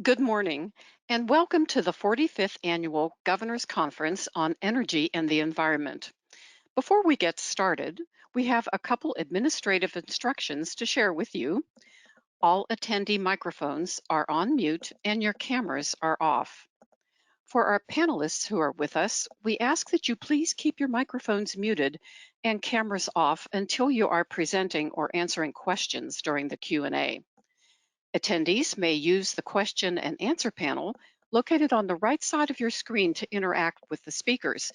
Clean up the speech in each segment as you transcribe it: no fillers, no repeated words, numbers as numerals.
Good morning, and welcome to the 45th Annual Governor's Conference on Energy and the Environment. Before we get started, we have a couple administrative instructions to share with you. All attendee microphones are on mute and your cameras are off. For our panelists who are with us, we ask that you please keep your microphones muted and cameras off until you are presenting or answering questions during the Q&A. Attendees may use the question and answer panel located on the right side of your screen to interact with the speakers.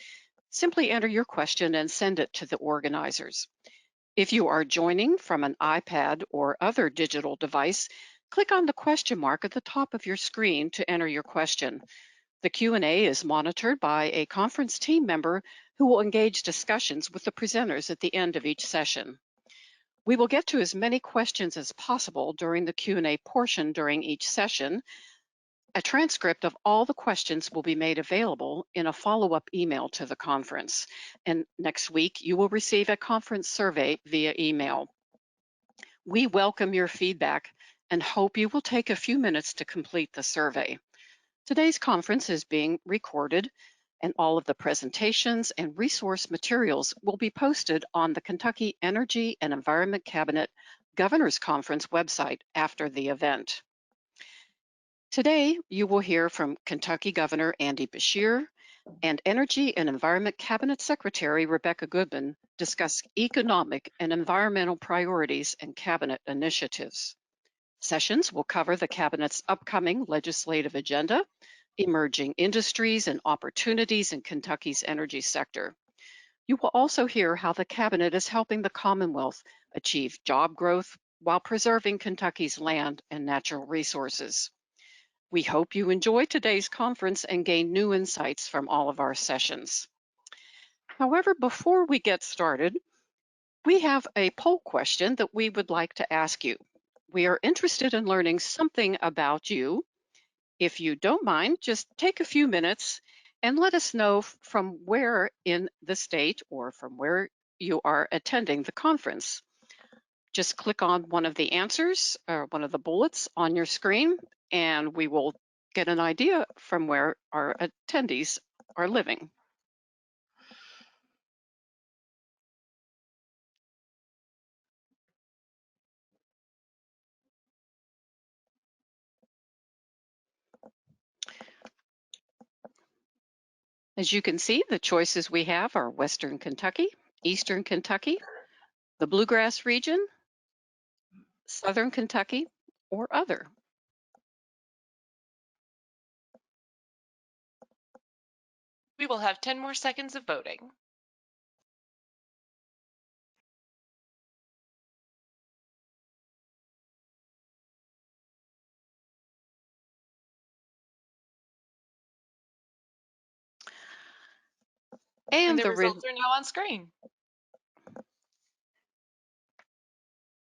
Simply enter your question and send it to the organizers. If you are joining from an iPad or other digital device, click on the question mark at the top of your screen to enter your question. The Q&A is monitored by a conference team member who will engage discussions with the presenters at the end of each session. We will get to as many questions as possible during the Q&A portion during each session. A transcript of all the questions will be made available in a follow-up email to the conference. And next week, you will receive a conference survey via email. We welcome your feedback and hope you will take a few minutes to complete the survey. Today's conference is being recorded, and all of the presentations and resource materials will be posted on the Kentucky Energy and Environment Cabinet Governor's Conference website after the event. Today, you will hear from Kentucky Governor Andy Beshear and Energy and Environment Cabinet Secretary Rebecca Goodman discuss economic and environmental priorities and cabinet initiatives. Sessions will cover the Cabinet's upcoming legislative agenda, emerging industries and opportunities in Kentucky's energy sector. You will also hear how the Cabinet is helping the Commonwealth achieve job growth while preserving Kentucky's land and natural resources. We hope you enjoy today's conference and gain new insights from all of our sessions. However, before we get started, we have a poll question that we would like to ask you. We are interested in learning something about you. If you don't mind, just take a few minutes and let us know from where in the state or from where you are attending the conference. Just click on one of the answers or one of the bullets on your screen, and we will get an idea from where our attendees are living. As you can see, the choices we have are Western Kentucky, Eastern Kentucky, the Bluegrass region, Southern Kentucky, or other. We will have 10 more seconds of voting. And the results are now on screen.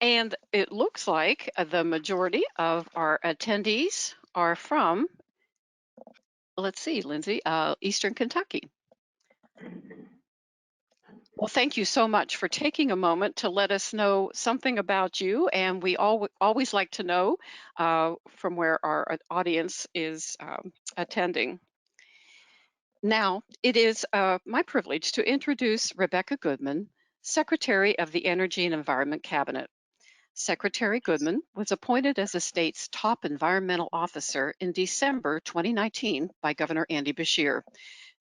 And it looks like the majority of our attendees are from, let's see, Lindsay, Eastern Kentucky. Well, thank you so much for taking a moment to let us know something about you. And we always like to know from where our audience is attending. Now, it is my privilege to introduce Rebecca Goodman, Secretary of the Energy and Environment Cabinet. Secretary Goodman was appointed as the state's top environmental officer in December 2019 by Governor Andy Beshear.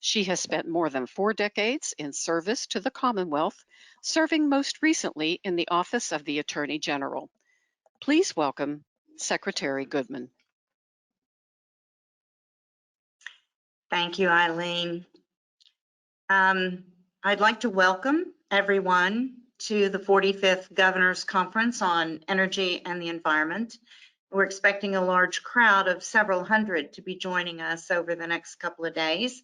She has spent more than 4 decades in service to the Commonwealth, serving most recently in the Office of the Attorney General. Please welcome Secretary Goodman. Thank you, Eileen. I'd like to welcome everyone to the 45th Governor's Conference on Energy and the Environment. We're expecting a large crowd of several hundred to be joining us over the next couple of days.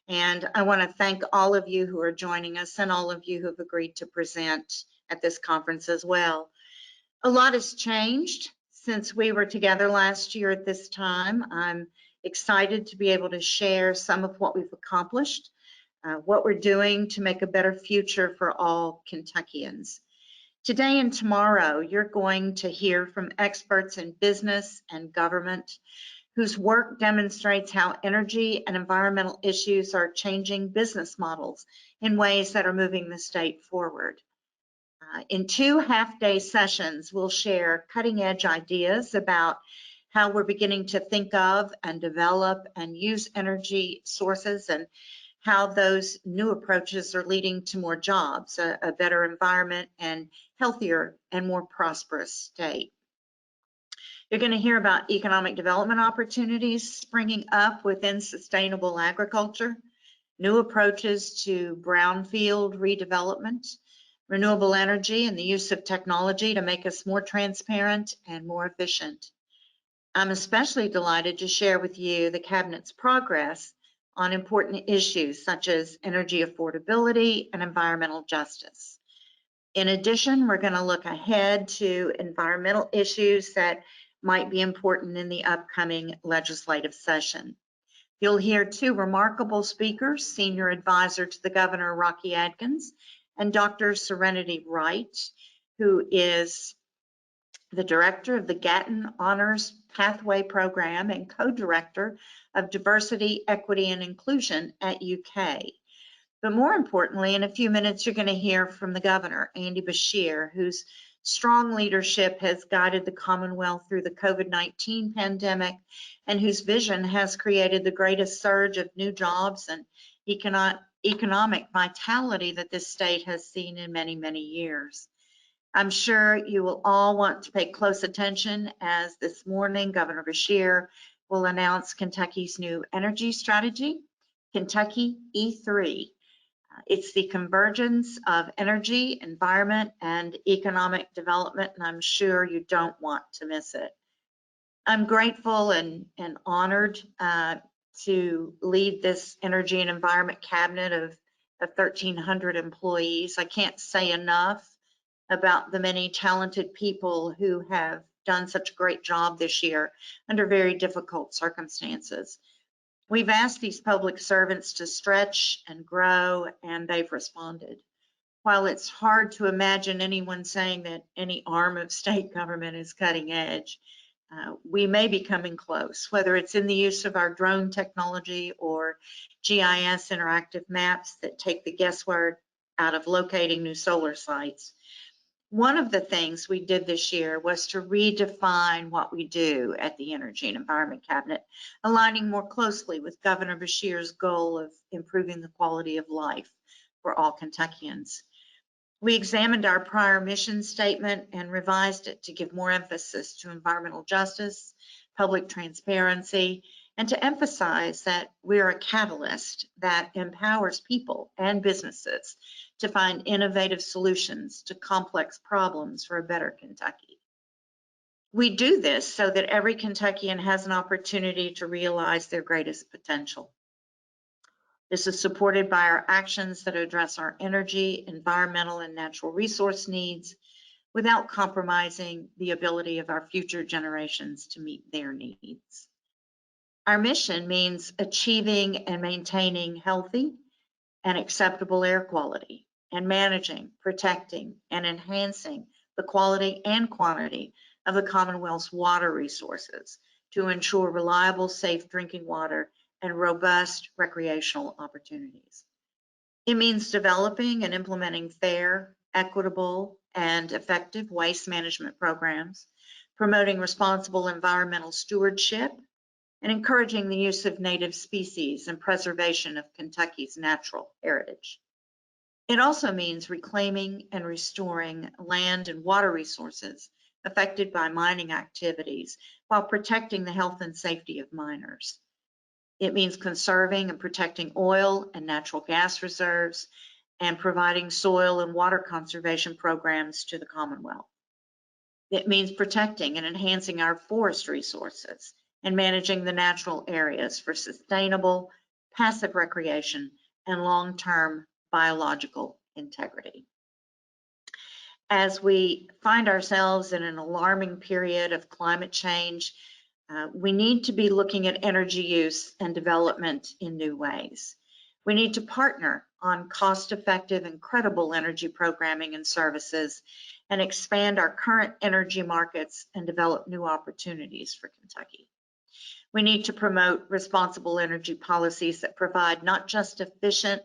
And I want to thank all of you who are joining us and all of you who have agreed to present at this conference as well. A lot has changed since we were together last year at this time. I'm excited to be able to share some of what we've accomplished, what we're doing to make a better future for all Kentuckians. Today and tomorrow, you're going to hear from experts in business and government whose work demonstrates how energy and environmental issues are changing business models in ways that are moving the state forward. In 2 half-day sessions, we'll share cutting-edge ideas about how we're beginning to think of and develop and use energy sources, and how those new approaches are leading to more jobs, a better environment, and healthier and more prosperous state. You're going to hear about economic development opportunities springing up within sustainable agriculture, new approaches to brownfield redevelopment, renewable energy, and the use of technology to make us more transparent and more efficient. I'm especially delighted to share with you the Cabinet's progress on important issues such as energy affordability and environmental justice. In addition, we're going to look ahead to environmental issues that might be important in the upcoming legislative session. You'll hear 2 remarkable speakers, Senior Advisor to the Governor, Rocky Adkins, and Dr. Serenity Wright, who is the Director of the Gatton Honors Pathway Program and Co-Director of Diversity, Equity, and Inclusion at UK. But more importantly, in a few minutes, you're going to hear from the Governor, Andy Beshear, whose strong leadership has guided the Commonwealth through the COVID-19 pandemic, and whose vision has created the greatest surge of new jobs and economic vitality that this state has seen in many, many years. I'm sure you will all want to pay close attention as this morning Governor Beshear will announce Kentucky's new energy strategy, Kentucky E3. It's the convergence of energy, environment, and economic development, and I'm sure you don't want to miss it. I'm grateful and honored to lead this Energy and Environment Cabinet of 1,300 employees. I can't say enough about the many talented people who have done such a great job this year under very difficult circumstances. We've asked these public servants to stretch and grow, and they've responded. While it's hard to imagine anyone saying that any arm of state government is cutting edge, we may be coming close, whether it's in the use of our drone technology or GIS interactive maps that take the guesswork out of locating new solar sites. One of the things we did this year was to redefine what we do at the Energy and Environment Cabinet, aligning more closely with Governor Beshear's goal of improving the quality of life for all Kentuckians. We examined our prior mission statement and revised it to give more emphasis to environmental justice, public transparency, and to emphasize that we're a catalyst that empowers people and businesses to find innovative solutions to complex problems for a better Kentucky. We do this so that every Kentuckian has an opportunity to realize their greatest potential. This is supported by our actions that address our energy, environmental, and natural resource needs without compromising the ability of our future generations to meet their needs. Our mission means achieving and maintaining healthy and acceptable air quality, and managing, protecting, and enhancing the quality and quantity of the Commonwealth's water resources to ensure reliable, safe drinking water and robust recreational opportunities. It means developing and implementing fair, equitable, and effective waste management programs, promoting responsible environmental stewardship, and encouraging the use of native species and preservation of Kentucky's natural heritage. It also means reclaiming and restoring land and water resources affected by mining activities while protecting the health and safety of miners. It means conserving and protecting oil and natural gas reserves and providing soil and water conservation programs to the Commonwealth. It means protecting and enhancing our forest resources and managing the natural areas for sustainable, passive recreation and long-term biological integrity. As we find ourselves in an alarming period of climate change, we need to be looking at energy use and development in new ways. We need to partner on cost-effective and credible energy programming and services and expand our current energy markets and develop new opportunities for Kentucky. We need to promote responsible energy policies that provide not just efficient,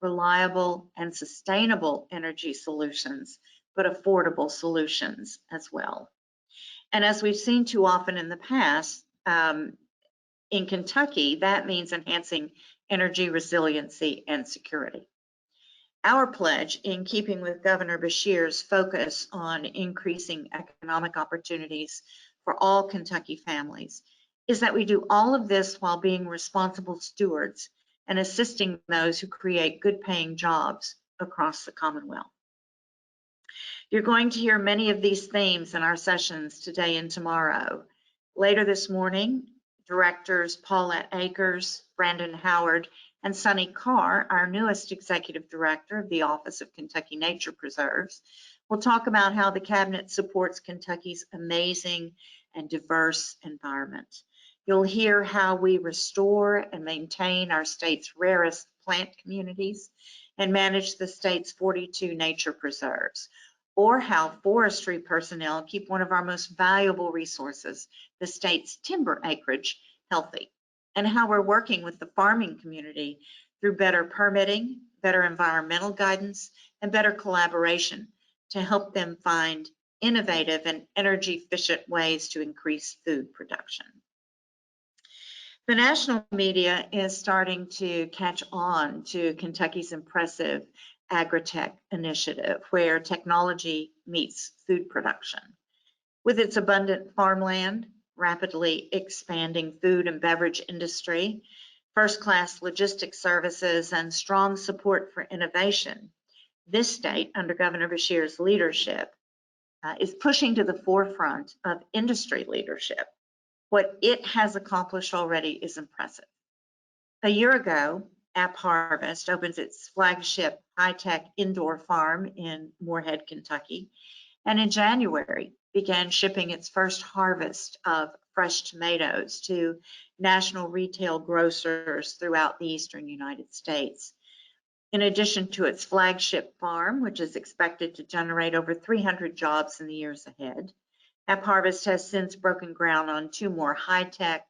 reliable, and sustainable energy solutions, but affordable solutions as well. And as we've seen too often in the past, in Kentucky, that means enhancing energy resiliency and security. Our pledge, in keeping with Governor Beshear's focus on increasing economic opportunities for all Kentucky families, is that we do all of this while being responsible stewards and assisting those who create good paying jobs across the Commonwealth. You're going to hear many of these themes in our sessions today and tomorrow. Later this morning, Directors Paulette Akers, Brandon Howard, and Sonny Carr, our newest Executive Director of the Office of Kentucky Nature Preserves, will talk about how the Cabinet supports Kentucky's amazing and diverse environment. You'll hear how we restore and maintain our state's rarest plant communities and manage the state's 42 nature preserves, or how forestry personnel keep one of our most valuable resources, the state's timber acreage, healthy, and how we're working with the farming community through better permitting, better environmental guidance, and better collaboration to help them find innovative and energy-efficient ways to increase food production. The national media is starting to catch on to Kentucky's impressive agri-tech initiative, where technology meets food production. With its abundant farmland, rapidly expanding food and beverage industry, first-class logistics services, and strong support for innovation, this state, under Governor Beshear's leadership, is pushing to the forefront of industry leadership. What it has accomplished already is impressive. A year ago, AppHarvest opens its flagship high-tech indoor farm in Moorhead, Kentucky, and in January began shipping its first harvest of fresh tomatoes to national retail grocers throughout the eastern United States. In addition to its flagship farm, which is expected to generate over 300 jobs in the years ahead, AppHarvest has since broken ground on 2 more high-tech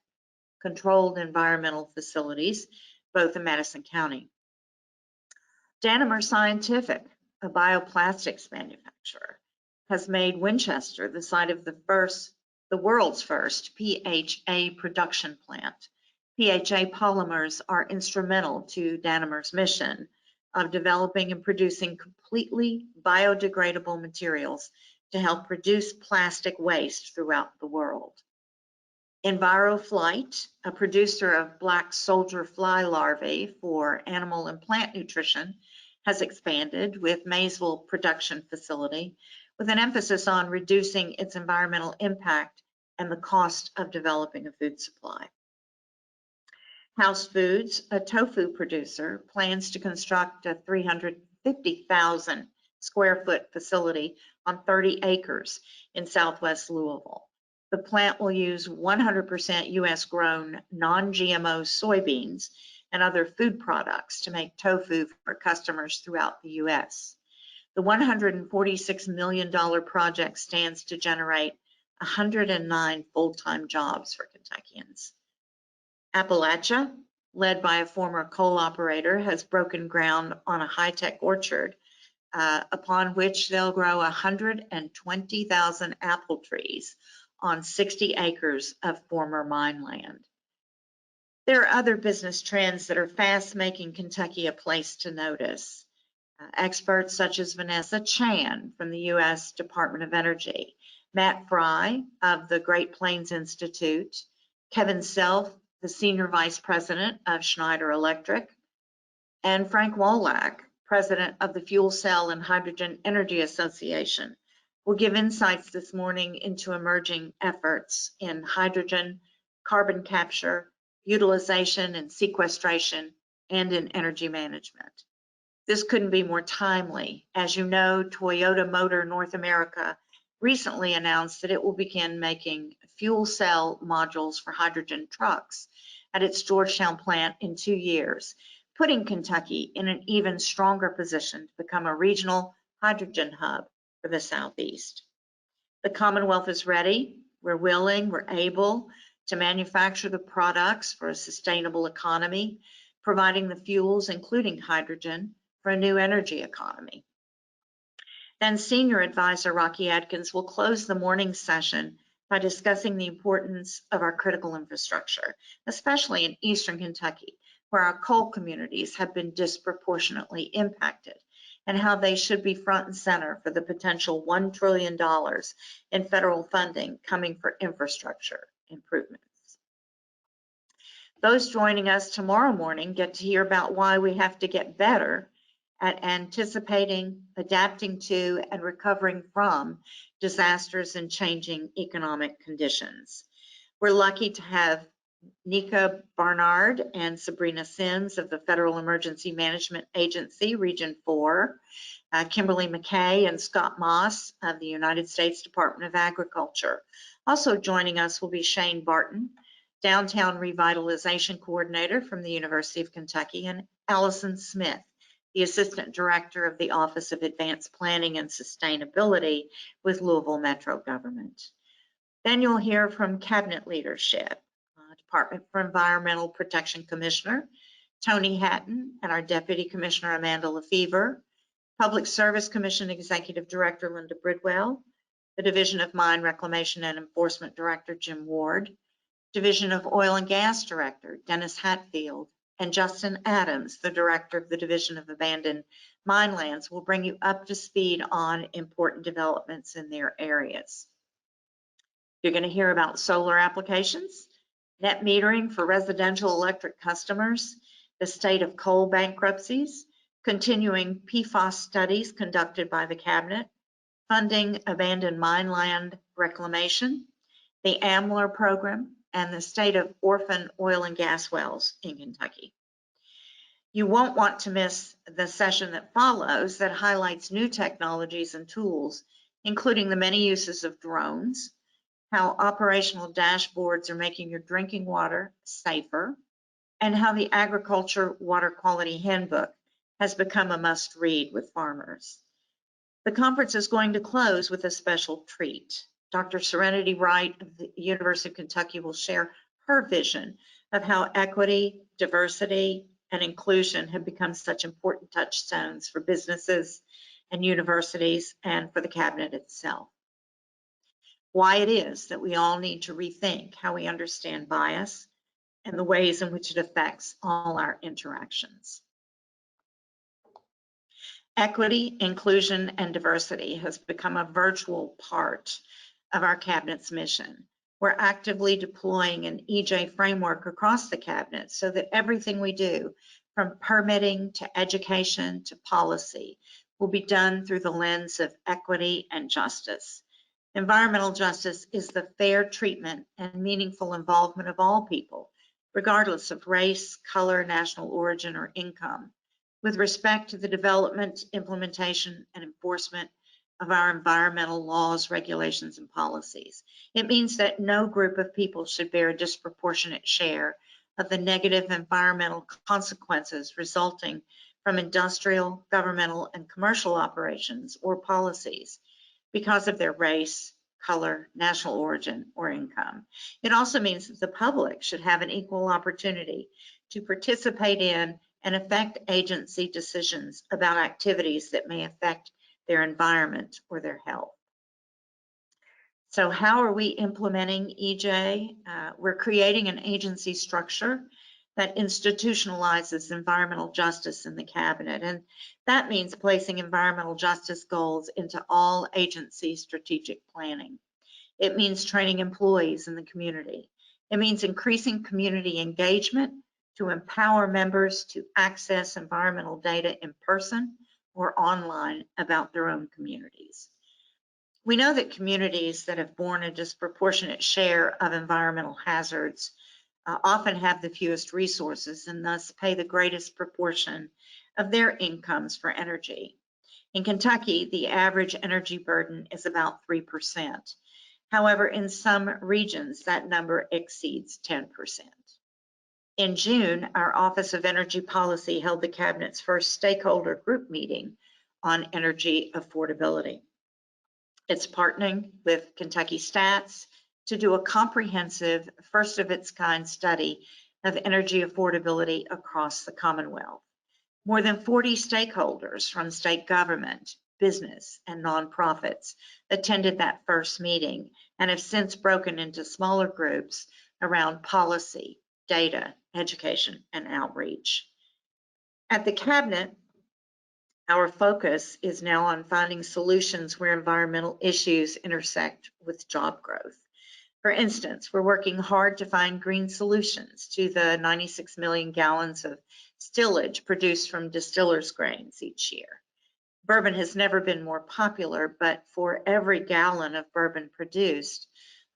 controlled environmental facilities, both in Madison County. Danimer Scientific, a bioplastics manufacturer, has made Winchester the site of the world's first PHA production plant. PHA polymers are instrumental to Danimer's mission of developing and producing completely biodegradable materials to help reduce plastic waste throughout the world. EnviroFlight, a producer of black soldier fly larvae for animal and plant nutrition, has expanded with Maysville production facility with an emphasis on reducing its environmental impact and the cost of developing a food supply. House Foods, a tofu producer, plans to construct a 350,000 square foot facility on 30 acres in southwest Louisville. The plant will use 100% US grown non-GMO soybeans and other food products to make tofu for customers throughout the US. The $146 million project stands to generate 109 full-time jobs for Kentuckians. Appalachia, led by a former coal operator, has broken ground on a high-tech orchard upon which they'll grow 120,000 apple trees on 60 acres of former mine land. There are other business trends that are fast making Kentucky a place to notice. Experts such as Vanessa Chan from the U.S. Department of Energy, Matt Fry of the Great Plains Institute, Kevin Self, the Senior Vice President of Schneider Electric, and Frank Wolak, President of the Fuel Cell and Hydrogen Energy Association, will give insights this morning into emerging efforts in hydrogen, carbon capture, utilization and sequestration, and in energy management. This couldn't be more timely. As you know, Toyota Motor North America recently announced that it will begin making fuel cell modules for hydrogen trucks at its Georgetown plant in 2 years, putting Kentucky in an even stronger position to become a regional hydrogen hub for the Southeast. The Commonwealth is ready, we're willing, we're able to manufacture the products for a sustainable economy, providing the fuels, including hydrogen, for a new energy economy. Then Senior Advisor Rocky Adkins will close the morning session by discussing the importance of our critical infrastructure, especially in Eastern Kentucky, where our coal communities have been disproportionately impacted, and how they should be front and center for the potential $1 trillion in federal funding coming for infrastructure improvements. Those joining us tomorrow morning get to hear about why we have to get better at anticipating, adapting to, and recovering from disasters and changing economic conditions. We're lucky to have Nika Barnard and Sabrina Sims of the Federal Emergency Management Agency, Region 4, Kimberly McKay and Scott Moss of the United States Department of Agriculture. Also joining us will be Shane Barton, Downtown Revitalization Coordinator from the University of Kentucky, and Allison Smith, the Assistant Director of the Office of Advanced Planning and Sustainability with Louisville Metro Government. Then you'll hear from Cabinet leadership, Department for Environmental Protection Commissioner Tony Hatton and our Deputy Commissioner Amanda Lefevre, Public Service Commission Executive Director Linda Bridwell, the Division of Mine Reclamation and Enforcement Director Jim Ward, Division of Oil and Gas Director Dennis Hatfield, and Justin Adams, the Director of the Division of Abandoned Mine Lands, will bring you up to speed on important developments in their areas. You're going to hear about solar applications, net metering for residential electric customers, the state of coal bankruptcies, continuing PFAS studies conducted by the Cabinet, funding abandoned mine land reclamation, the AMLR program, and the state of orphan oil and gas wells in Kentucky. You won't want to miss the session that follows that highlights new technologies and tools, including the many uses of drones, how operational dashboards are making your drinking water safer, and how the Agriculture Water Quality Handbook has become a must-read with farmers. The conference is going to close with a special treat. Dr. Serenity Wright of the University of Kentucky will share her vision of how equity, diversity, and inclusion have become such important touchstones for businesses and universities and for the Cabinet itself. Why it is that we all need to rethink how we understand bias and the ways in which it affects all our interactions. Equity, inclusion, and diversity has become a virtual part of our Cabinet's mission. We're actively deploying an EJ framework across the Cabinet so that everything we do, from permitting to education to policy, will be done through the lens of equity and justice. Environmental justice is the fair treatment and meaningful involvement of all people, regardless of race, color, national origin, or income, with respect to the development, implementation, and enforcement of our environmental laws, regulations, and policies. It means that no group of people should bear a disproportionate share of the negative environmental consequences resulting from industrial, governmental, and commercial operations or policies because of their race, color, national origin, or income. It also means that the public should have an equal opportunity to participate in and affect agency decisions about activities that may affect their environment or their health. So how are we implementing EJ? We're creating an agency structure that institutionalizes environmental justice in the Cabinet. And that means placing environmental justice goals into all agency strategic planning. It means training employees in the community. It means increasing community engagement to empower members to access environmental data in person or online about their own communities. We know that communities that have borne a disproportionate share of environmental hazards often have the fewest resources and thus pay the greatest proportion of their incomes for energy. In Kentucky, the average energy burden is about 3%. However, in some regions, that number exceeds 10%. In June, our Office of Energy Policy held the Cabinet's first stakeholder group meeting on energy affordability. It's partnering with Kentucky Stats, to do a comprehensive, first of its kind study of energy affordability across the Commonwealth. More than 40 stakeholders from state government, business, and nonprofits attended that first meeting and have since broken into smaller groups around policy, data, education, and outreach. At the Cabinet, our focus is now on finding solutions where environmental issues intersect with job growth. For instance, we're working hard to find green solutions to the 96 million gallons of stillage produced from distillers' grains each year. Bourbon has never been more popular, but for every gallon of bourbon produced,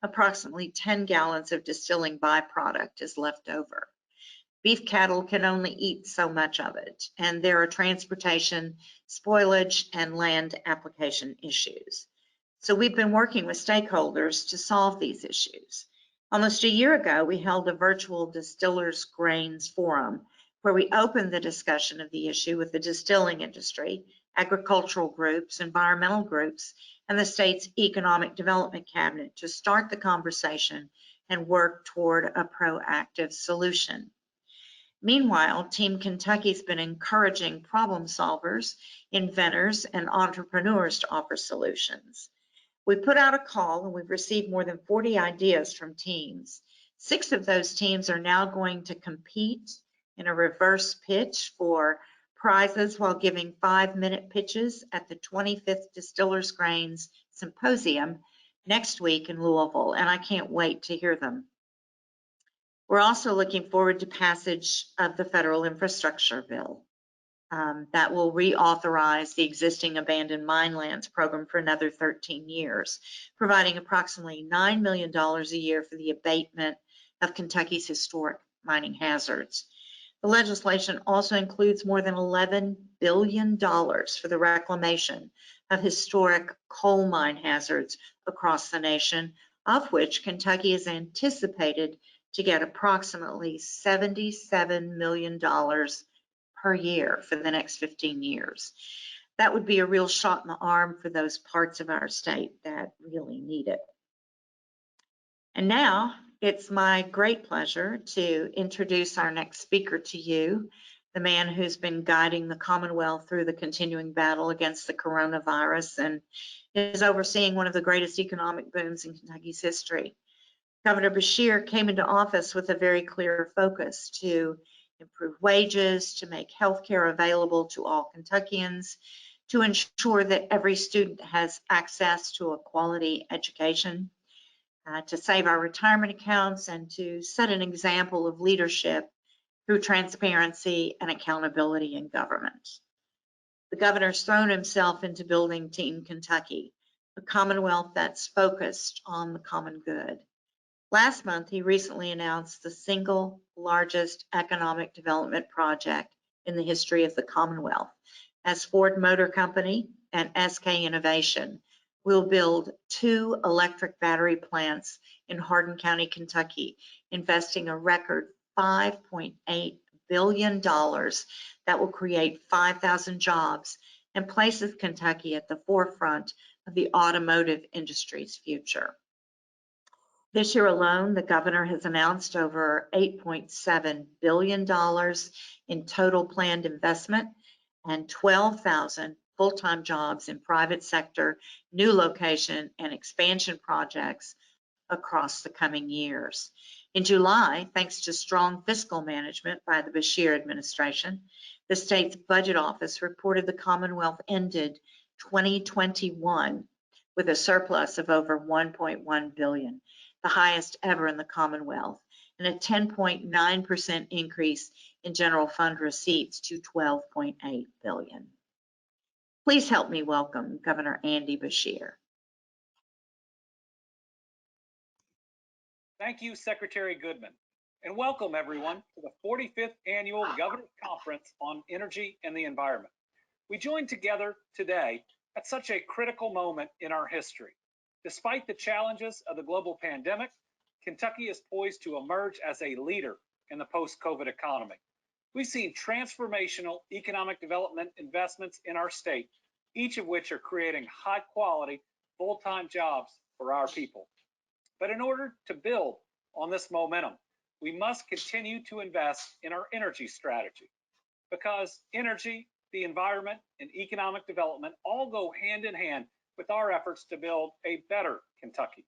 approximately 10 gallons of distilling byproduct is left over. Beef cattle can only eat so much of it, and there are transportation, spoilage, and land application issues. So we've been working with stakeholders to solve these issues. Almost a year ago, we held a virtual distillers grains forum where we opened the discussion of the issue with the distilling industry, agricultural groups, environmental groups, and the state's economic development cabinet to start the conversation and work toward a proactive solution. Meanwhile, Team Kentucky's been encouraging problem solvers, inventors, and entrepreneurs to offer solutions. We put out a call and we've received more than 40 ideas from teams. 6 of those teams are now going to compete in a reverse pitch for prizes while giving 5-minute pitches at the 25th Distillers Grains Symposium next week in Louisville, and I can't wait to hear them. We're also looking forward to passage of the federal infrastructure bill that will reauthorize the existing abandoned mine lands program for another 13 years, providing approximately $9 million a year for the abatement of Kentucky's historic mining hazards. The legislation also includes more than $11 billion for the reclamation of historic coal mine hazards across the nation, of which Kentucky is anticipated to get approximately $77 million per year for the next 15 years. That would be a real shot in the arm for those parts of our state that really need it. And now it's my great pleasure to introduce our next speaker to you, the man who's been guiding the Commonwealth through the continuing battle against the coronavirus and is overseeing one of the greatest economic booms in Kentucky's history. Governor Beshear came into office with a very clear focus to improve wages, to make health care available to all Kentuckians, to ensure that every student has access to a quality education, to save our retirement accounts, and to set an example of leadership through transparency and accountability in government. The governor's thrown himself into building Team Kentucky, a Commonwealth that's focused on the common good. Last month, he recently announced the single largest economic development project in the history of the Commonwealth, as Ford Motor Company and SK Innovation will build 2 electric battery plants in Hardin County, Kentucky, investing a record $5.8 billion that will create 5,000 jobs and places Kentucky at the forefront of the automotive industry's future. This year alone, the governor has announced over $8.7 billion in total planned investment and 12,000 full-time jobs in private sector, new location, and expansion projects across the coming years. In July, thanks to strong fiscal management by the Beshear administration, the state's budget office reported the Commonwealth ended 2021 with a surplus of over $1.1 billion. The highest ever in the Commonwealth, and a 10.9% increase in general fund receipts to $12.8 billion. Please help me welcome Governor Andy Beshear. Thank you, Secretary Goodman, and welcome everyone to the 45th Annual Governor's Conference on Energy and the Environment. We join together today at such a critical moment in our history. Despite the challenges of the global pandemic, Kentucky is poised to emerge as a leader in the post-COVID economy. We've seen transformational economic development investments in our state, each of which are creating high-quality, full-time jobs for our people. But in order to build on this momentum, we must continue to invest in our energy strategy, because energy, the environment, and economic development all go hand in hand with our efforts to build a better Kentucky.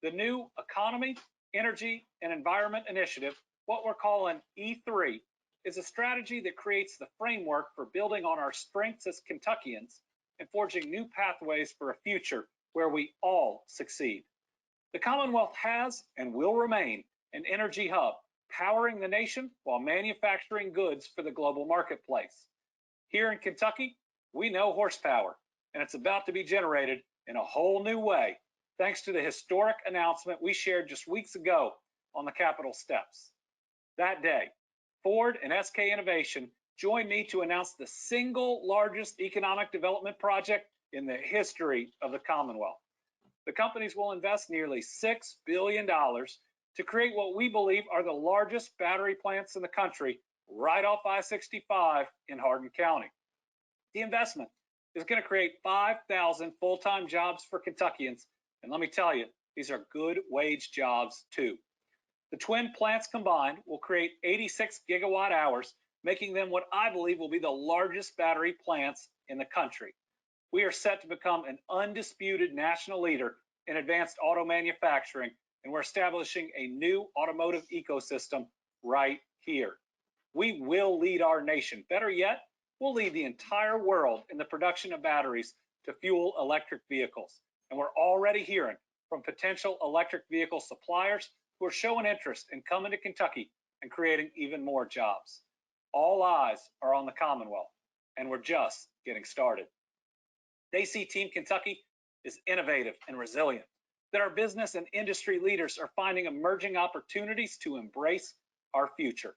The new Economy, Energy, and Environment Initiative, what we're calling E3, is a strategy that creates the framework for building on our strengths as Kentuckians and forging new pathways for a future where we all succeed. The Commonwealth has and will remain an energy hub, powering the nation while manufacturing goods for the global marketplace. Here in Kentucky, we know horsepower, and it's about to be generated in a whole new way, thanks to the historic announcement we shared just weeks ago on the Capitol steps. That day, Ford and SK Innovation joined me to announce the single largest economic development project in the history of the Commonwealth. The companies will invest nearly $6 billion to create what we believe are the largest battery plants in the country right off I-65 in Hardin County. The investment is going to create 5,000 full-time jobs for Kentuckians, and let me tell you, these are good wage jobs too. The twin plants combined will create 86 gigawatt hours, making them what I believe will be the largest battery plants in the country. We are set to become an undisputed national leader in advanced auto manufacturing, and we're establishing a new automotive ecosystem right here. We will lead our nation. Better yet, we'll lead the entire world in the production of batteries to fuel electric vehicles. And we're already hearing from potential electric vehicle suppliers who are showing interest in coming to Kentucky and creating even more jobs. All eyes are on the Commonwealth, and we're just getting started. They see Team Kentucky is innovative and resilient, that our business and industry leaders are finding emerging opportunities to embrace our future.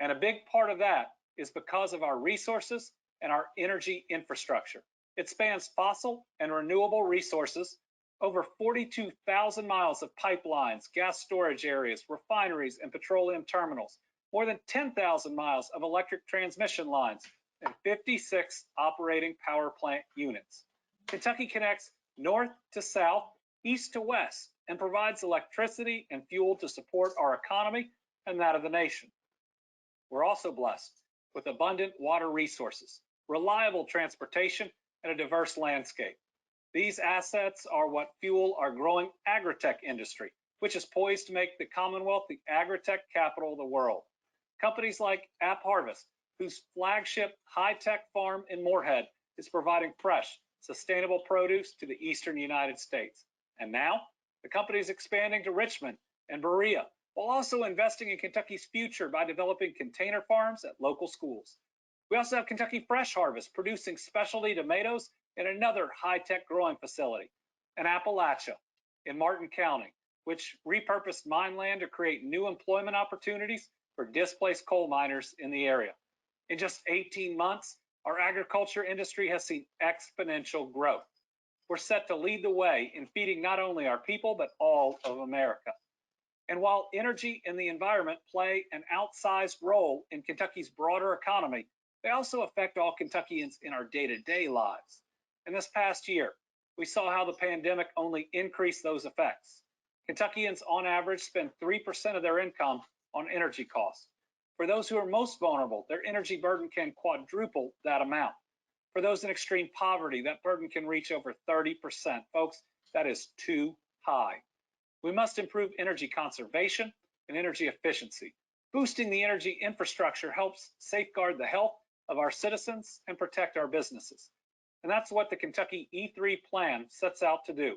And a big part of that is because of our resources and our energy infrastructure. It spans fossil and renewable resources, over 42,000 miles of pipelines, gas storage areas, refineries, and petroleum terminals, more than 10,000 miles of electric transmission lines, and 56 operating power plant units. Kentucky connects north to south, east to west, and provides electricity and fuel to support our economy and that of the nation. We're also blessed with abundant water resources, reliable transportation, and a diverse landscape. These assets are what fuel our growing agritech industry, which is poised to make the Commonwealth the agritech capital of the world. Companies like AppHarvest, whose flagship high-tech farm in Moorhead is providing fresh, sustainable produce to the eastern United States. And now, the company is expanding to Richmond and Berea, while also investing in Kentucky's future by developing container farms at local schools. We also have Kentucky Fresh Harvest producing specialty tomatoes in another high-tech growing facility, and Appalachia in Martin County, which repurposed mine land to create new employment opportunities for displaced coal miners in the area. In just 18 months, our agriculture industry has seen exponential growth. We're set to lead the way in feeding not only our people, but all of America. And while energy and the environment play an outsized role in Kentucky's broader economy, they also affect all Kentuckians in our day-to-day lives. In this past year, we saw how the pandemic only increased those effects. Kentuckians on average spend 3% of their income on energy costs. For those who are most vulnerable, their energy burden can quadruple that amount. For those in extreme poverty, that burden can reach over 30%. Folks, that is too high. We must improve energy conservation and energy efficiency. Boosting the energy infrastructure helps safeguard the health of our citizens and protect our businesses. And that's what the Kentucky E3 plan sets out to do,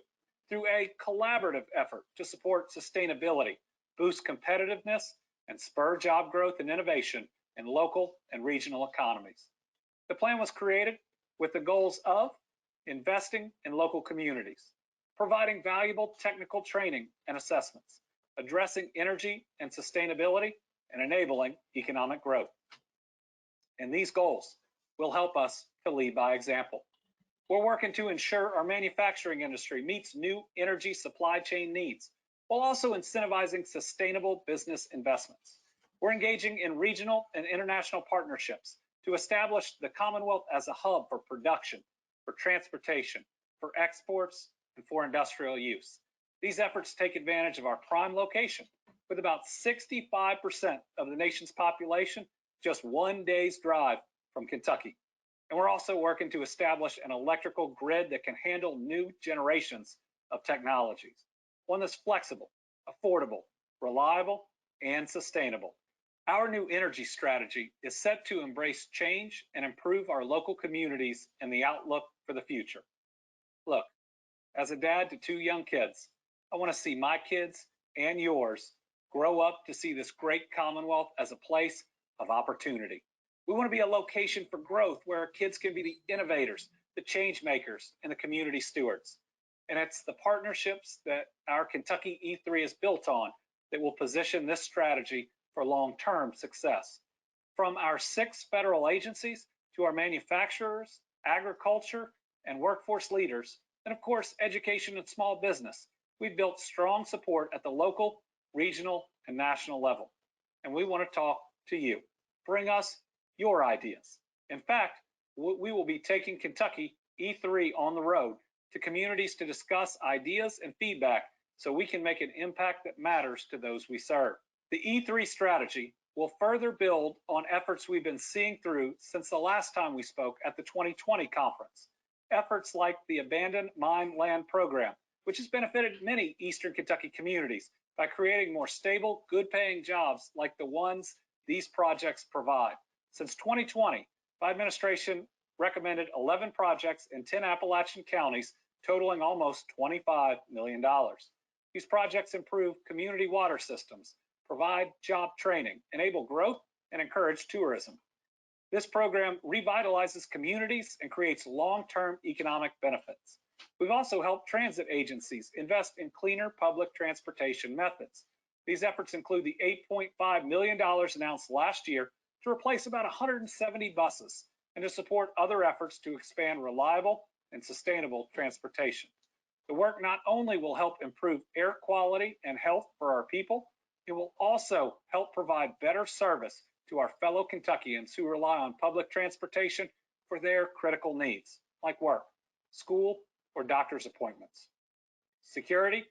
through a collaborative effort to support sustainability, boost competitiveness, and spur job growth and innovation in local and regional economies. The plan was created with the goals of investing in local communities, providing valuable technical training and assessments, addressing energy and sustainability, and enabling economic growth. And these goals will help us to lead by example. We're working to ensure our manufacturing industry meets new energy supply chain needs, while also incentivizing sustainable business investments. We're engaging in regional and international partnerships to establish the Commonwealth as a hub for production, for transportation, for exports, and for industrial use. These efforts take advantage of our prime location, with about 65% of the nation's population just 1 day's drive from Kentucky. And we're also working to establish an electrical grid that can handle new generations of technologies, one that's flexible, affordable, reliable, and sustainable. Our new energy strategy is set to embrace change and improve our local communities and the outlook for the future. Look, as a dad to 2 young kids, I want to see my kids and yours grow up to see this great Commonwealth as a place of opportunity. We want to be a location for growth where our kids can be the innovators, the change makers, and the community stewards. And it's the partnerships that our Kentucky E3 is built on that will position this strategy for long-term success. From our 6 federal agencies to our manufacturers, agriculture, and workforce leaders, and of course, education and small business, we've built strong support at the local, regional, and national level. And we want to talk to you. Bring us your ideas. In fact, we will be taking Kentucky E3 on the road to communities to discuss ideas and feedback so we can make an impact that matters to those we serve. The E3 strategy will further build on efforts we've been seeing through since the last time we spoke at the 2020 conference. Efforts like the Abandoned Mine Land Program, which has benefited many Eastern Kentucky communities by creating more stable, good-paying jobs like the ones these projects provide. Since 2020, my administration recommended 11 projects in 10 Appalachian counties, totaling almost $25 million. These projects improve community water systems, provide job training, enable growth, and encourage tourism. This program revitalizes communities and creates long-term economic benefits. We've also helped transit agencies invest in cleaner public transportation methods. These efforts include the $8.5 million announced last year to replace about 170 buses and to support other efforts to expand reliable and sustainable transportation. The work not only will help improve air quality and health for our people, it will also help provide better service to our fellow Kentuckians who rely on public transportation for their critical needs, like work, school, or doctor's appointments. Security,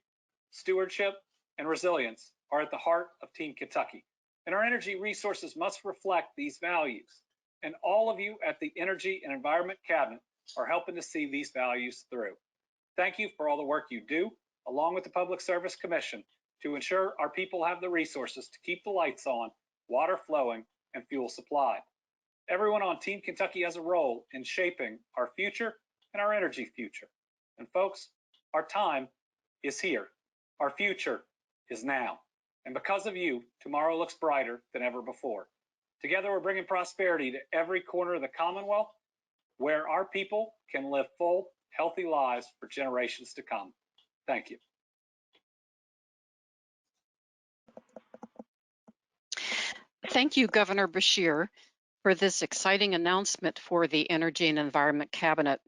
stewardship, and resilience are at the heart of Team Kentucky, and our energy resources must reflect these values. And all of you at the Energy and Environment Cabinet are helping to see these values through. Thank you for all the work you do, along with the Public Service Commission, to ensure our people have the resources to keep the lights on, water flowing, and fuel supplied. Everyone on Team Kentucky has a role in shaping our future and our energy future. And folks, our time is here. Our future is now. And because of you, tomorrow looks brighter than ever before. Together, we're bringing prosperity to every corner of the Commonwealth, where our people can live full, healthy lives for generations to come. Thank you. Thank you, Governor Beshear, for this exciting announcement for the Energy and Environment Cabinet.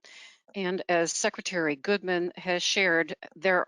And as Secretary Goodman has shared, there